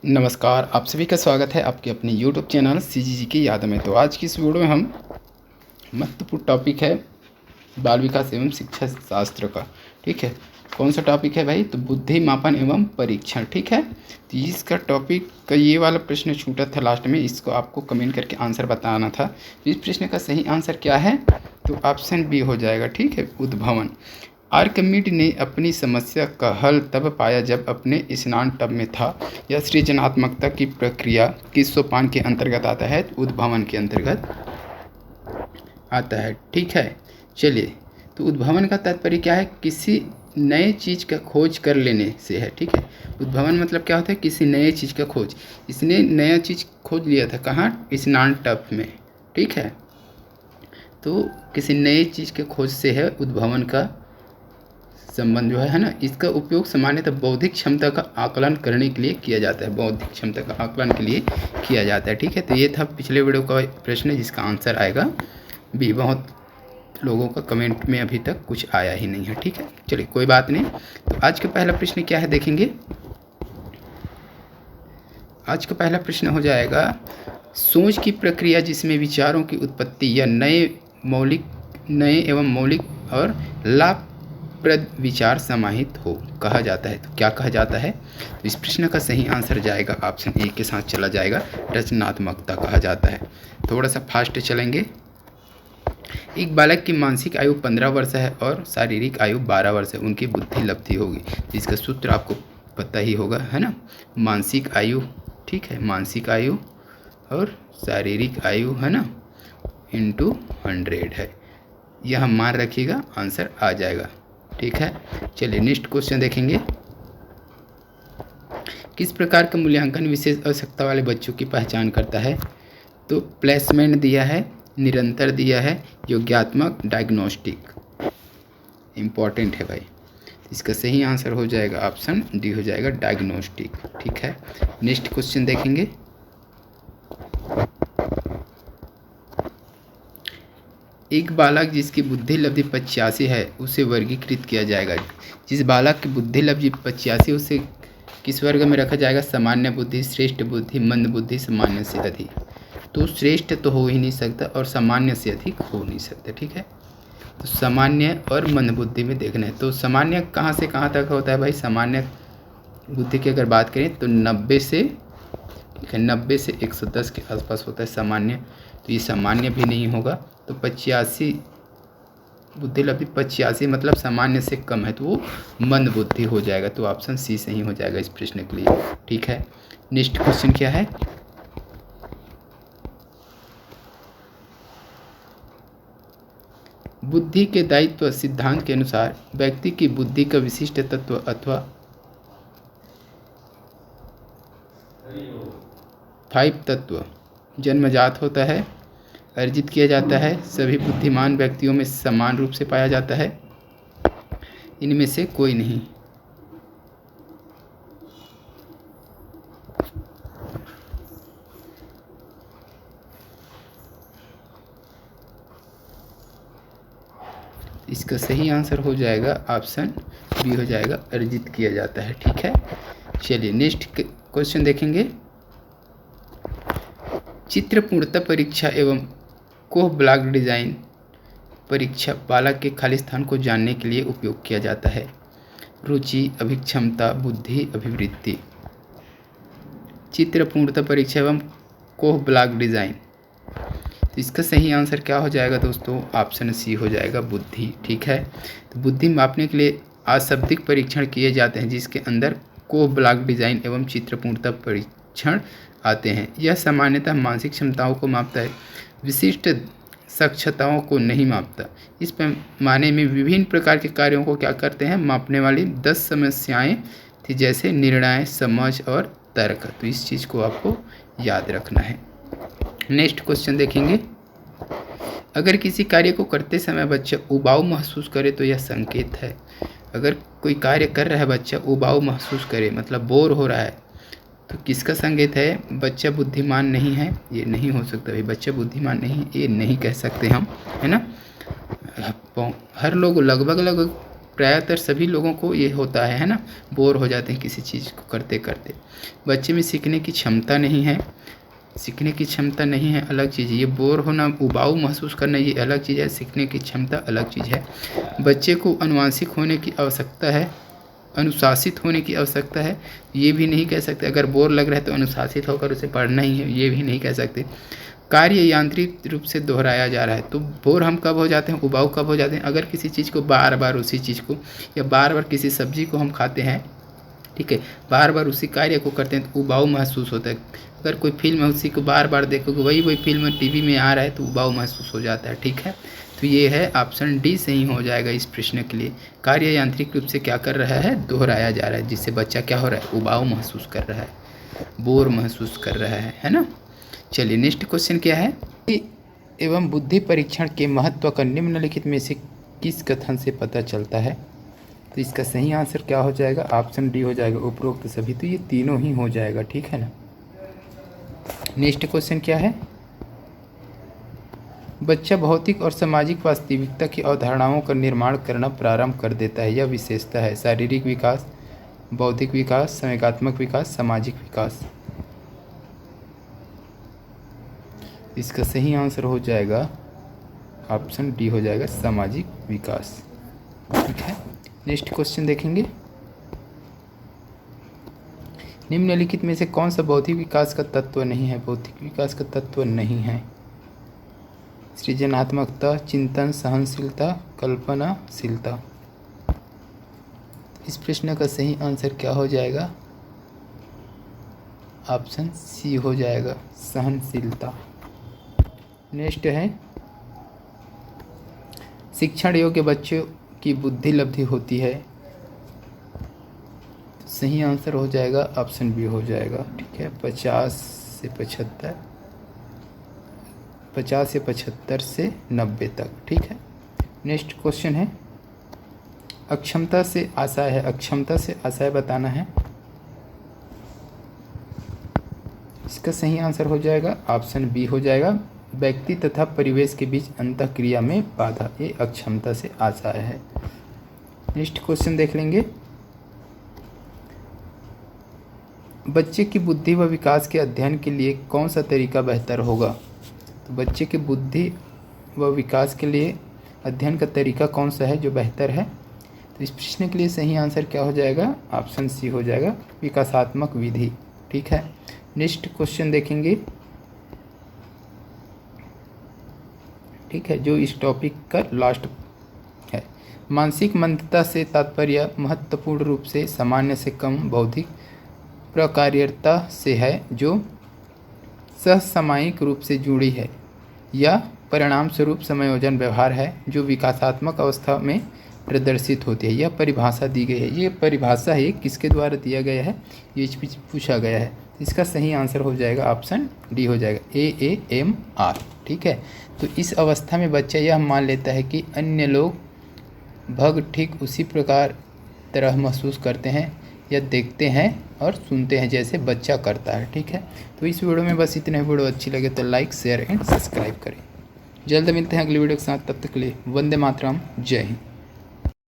नमस्कार, आप सभी का स्वागत है आपके अपने यूट्यूब चैनल सीजीजी की याद में। तो आज की इस वीडियो में हम महत्वपूर्ण टॉपिक है बाल विकास एवं शिक्षा शास्त्र का। ठीक है, कौन सा टॉपिक है भाई? तो बुद्धि मापन एवं परीक्षण। ठीक है, तो इसका टॉपिक का ये वाला प्रश्न छूटा था लास्ट में, इसको आपको कमेंट करके आंसर बताना था। तो इस प्रश्न का सही आंसर क्या है? तो ऑप्शन बी हो जाएगा। ठीक है, उद्भवन। आर्किमिड ने अपनी समस्या का हल तब पाया जब अपने स्नान टब में था। यह सृजनात्मकता की प्रक्रिया किस सोपान के अंतर्गत आता है? तो उद्भवन के अंतर्गत आता है। ठीक है, चलिए, तो उद्भवन का तात्पर्य क्या है? किसी नए चीज़ का खोज कर लेने से है। ठीक है, उद्भवन मतलब क्या होता है? किसी नए चीज़ का खोज। इसने नया चीज़ खोज लिया था, कहाँ? स्नान टब में। ठीक है, तो किसी नए चीज़ के खोज से है उद्भवन का संबंध जो है ना। इसका उपयोग सामान्यतः बौद्धिक क्षमता का आकलन करने के लिए किया जाता है। बौद्धिक क्षमता का आकलन के लिए किया जाता है। ठीक है, तो ये था पिछले वीडियो का प्रश्न जिसका आंसर आएगा बी। बहुत लोगों का कमेंट में अभी तक कुछ आया ही नहीं है। ठीक है, चलिए कोई बात नहीं। तो आज का पहला प्रश्न क्या है देखेंगे। आज का पहला प्रश्न हो जाएगा, सोच की प्रक्रिया जिसमें विचारों की उत्पत्ति या नए एवं मौलिक और लाभप्रद विचार समाहित हो कहा जाता है। तो क्या कहा जाता है? तो इस प्रश्न का सही आंसर जाएगा ऑप्शन ए के साथ चला जाएगा, रचनात्मकता कहा जाता है। थोड़ा सा फास्ट चलेंगे। एक बालक की मानसिक आयु 15 वर्ष है और शारीरिक आयु 12 वर्ष है, उनकी बुद्धि लब्धि होगी। तो इसका सूत्र आपको पता ही होगा, है ना। मानसिक आयु, ठीक है, मानसिक आयु और शारीरिक आयु, है ना, इंटू 100 है। यह मान रखिएगा, आंसर आ जाएगा। ठीक है, चलिए नेक्स्ट क्वेश्चन देखेंगे। किस प्रकार का मूल्यांकन विशेष आवश्यकता वाले बच्चों की पहचान करता है? तो प्लेसमेंट दिया है, निरंतर दिया है, योग्यात्मक, डायग्नोस्टिक। इम्पॉर्टेंट है भाई। इसका सही आंसर हो जाएगा ऑप्शन डी हो जाएगा, डायग्नोस्टिक। ठीक है, नेक्स्ट क्वेश्चन देखेंगे। एक बालक जिसकी बुद्धि लब्धि 85 है उसे वर्गीकृत किया जाएगा। जिस बालक की बुद्धि लब्धि 85 उसे किस वर्ग में रखा जाएगा? सामान्य बुद्धि, श्रेष्ठ बुद्धि, मंद बुद्धि, सामान्य से अधिक। तो श्रेष्ठ तो हो ही नहीं सकता और सामान्य से अधिक हो नहीं सकता। ठीक है, तो सामान्य और मंद बुद्धि में देखना है। तो सामान्य कहाँ से कहाँ तक होता है भाई? सामान्य बुद्धि की अगर बात करें तो 90 से, ठीक है, 90 से 110 के आसपास होता है सामान्य। तो ये सामान्य भी नहीं होगा। तो 85 बुद्धि लब्धि 85 मतलब सामान्य से कम है, तो वो मंद बुद्धि हो जाएगा। तो ऑप्शन सी सही हो जाएगा इस प्रश्न के लिए। ठीक है, नेक्स्ट क्वेश्चन क्या है? बुद्धि के दायित्व सिद्धांत के अनुसार व्यक्ति की बुद्धि का विशिष्ट तत्व अथवा 5 तत्व जन्मजात होता है, अर्जित किया जाता है, सभी बुद्धिमान व्यक्तियों में समान रूप से पाया जाता है, इनमें से कोई नहीं। इसका सही आंसर हो जाएगा ऑप्शन बी हो जाएगा, अर्जित किया जाता है। ठीक है, चलिए नेक्स्ट क्वेश्चन देखेंगे। चित्र पूर्णता परीक्षा एवं कोह ब्लॉक डिजाइन परीक्षा बालक के खाली स्थान को जानने के लिए उपयोग किया जाता है। रुचि, अभिक्षमता, बुद्धि, अभिवृत्ति। चित्र पूर्णता परीक्षा एवं कोह ब्लॉक डिजाइन, तो इसका सही आंसर क्या हो जाएगा दोस्तों? ऑप्शन सी हो जाएगा, बुद्धि। ठीक है, तो बुद्धि मापने के लिए अशाब्दिक परीक्षण किए जाते हैं जिसके अंदर कोह ब्लॉक डिजाइन एवं चित्र पूर्णता परीक्षण आते हैं। यह सामान्यतः मानसिक क्षमताओं को मापता है, विशिष्ट क्षमताओं को नहीं मापता। इस पैमाने में विभिन्न प्रकार के कार्यों को क्या करते हैं? मापने वाली 10 समस्याएं थी, जैसे निर्णय, समझ और तर्क। तो इस चीज़ को आपको याद रखना है। नेक्स्ट क्वेश्चन देखेंगे। अगर किसी कार्य को करते समय बच्चा उबाऊ महसूस करे तो यह संकेत है। अगर कोई कार्य कर रहा है, बच्चा उबाऊ महसूस करे मतलब बोर हो रहा है, तो किसका संकेत है? बच्चा बुद्धिमान नहीं है, ये नहीं हो सकता भाई। बच्चा बुद्धिमान नहीं, ये नहीं कह सकते हम, है ना। हर लोग लगभग प्रायतर सभी लोगों को ये होता है ना, बोर हो जाते हैं किसी चीज़ को करते करते। बच्चे में सीखने की क्षमता नहीं है, सीखने की क्षमता नहीं है अलग चीज़ है, ये बोर होना, उबाऊ महसूस करना ये अलग चीज़ है, सीखने की क्षमता अलग चीज़ है। बच्चे को अनुवांशिक होने की आवश्यकता है, अनुशासित होने की आवश्यकता है, ये भी नहीं कह सकते। अगर बोर लग रहा है तो अनुशासित होकर उसे पढ़ना ही है, ये भी नहीं कह सकते। कार्य यांत्रिक रूप से दोहराया जा रहा है, तो बोर हम कब हो जाते हैं, उबाऊ कब हो जाते हैं, अगर किसी चीज़ को बार बार उसी चीज़ को या बार बार किसी सब्जी को हम खाते हैं, ठीक है, बार बार उसी कार्य को करते हैं तो उबाऊ महसूस होता है। अगर कोई फिल्म है उसी को बार बार देखोगे, वही फिल्म टीवी में आ रहा है तो उबाऊ महसूस हो जाता है, ठीक है। तो ये है ऑप्शन डी सही हो जाएगा इस प्रश्न के लिए। कार्य यांत्रिक रूप से क्या कर रहा है, दोहराया जा रहा है, जिससे बच्चा क्या हो रहा है, उबाऊ महसूस कर रहा है, बोर महसूस कर रहा है ना। चलिए नेक्स्ट क्वेश्चन क्या है, एवं बुद्धि परीक्षण के महत्व का निम्नलिखित में से किस कथन से पता चलता है। तो इसका सही आंसर क्या हो जाएगा, ऑप्शन डी हो जाएगा, उपरोक्त सभी। तो ये तीनों ही हो जाएगा, ठीक है ना। नेक्स्ट क्वेश्चन क्या है, बच्चा भौतिक और सामाजिक वास्तविकता की अवधारणाओं का निर्माण करना प्रारंभ कर देता है। यह विशेषता है शारीरिक विकास, बौद्धिक विकास, संवेगात्मक विकास, सामाजिक विकास। इसका सही आंसर हो जाएगा ऑप्शन डी हो जाएगा, सामाजिक विकास, ठीक है। नेक्स्ट क्वेश्चन देखेंगे, निम्नलिखित में से कौन सा बौद्धिक विकास का तत्व नहीं है। बौद्धिक विकास का तत्व नहीं है सृजनात्मकता, चिंतन, सहनशीलता, कल्पनाशीलता। इस प्रश्न का सही आंसर क्या हो जाएगा, ऑप्शन सी हो जाएगा, सहनशीलता। नेक्स्ट है, शिक्षण योग्य बच्चों की बुद्धि लब्धि होती है। सही आंसर हो जाएगा ऑप्शन बी हो जाएगा, ठीक है। 50 से 75 से 90 तक, ठीक है। नेक्स्ट क्वेश्चन है, अक्षमता से आशय है, अक्षमता से आशय बताना है। इसका सही आंसर हो जाएगा ऑप्शन बी हो जाएगा, व्यक्ति तथा परिवेश के बीच अंतःक्रिया में बाधा, ये अक्षमता से आशय है। नेक्स्ट क्वेश्चन देख लेंगे, बच्चे की बुद्धि व विकास के अध्ययन के लिए कौन सा तरीका बेहतर होगा। तो बच्चे की बुद्धि व विकास के लिए अध्ययन का तरीका कौन सा है जो बेहतर है। तो इस प्रश्न के लिए सही आंसर क्या हो जाएगा, ऑप्शन सी हो जाएगा, विकासात्मक विधि, ठीक है। नेक्स्ट क्वेश्चन देखेंगे, ठीक है, जो इस टॉपिक का लास्ट है। मानसिक मंदता से तात्पर्य महत्वपूर्ण रूप से सामान्य से कम बौद्धिक प्रकार्यता से है, जो सहसामयिक रूप से जुड़ी है या परिणाम स्वरूप समायोजन व्यवहार है, जो विकासात्मक अवस्था में प्रदर्शित होती है। यह परिभाषा दी गई है, ये परिभाषा है किसके द्वारा दिया गया है, ये पूछा गया है। इसका सही आंसर हो जाएगा ऑप्शन डी हो जाएगा, AAMR, ठीक है। तो इस अवस्था में बच्चा यह मान लेता है कि अन्य लोग भग ठीक उसी प्रकार तरह महसूस करते हैं या देखते हैं और सुनते हैं जैसे बच्चा करता है, ठीक है। तो इस वीडियो में बस इतने। वीडियो अच्छी लगे तो लाइक, शेयर एंड सब्सक्राइब करें। जल्द मिलते हैं अगली वीडियो के साथ, तब तक के लिए वंदे मातरम, जय हिंद।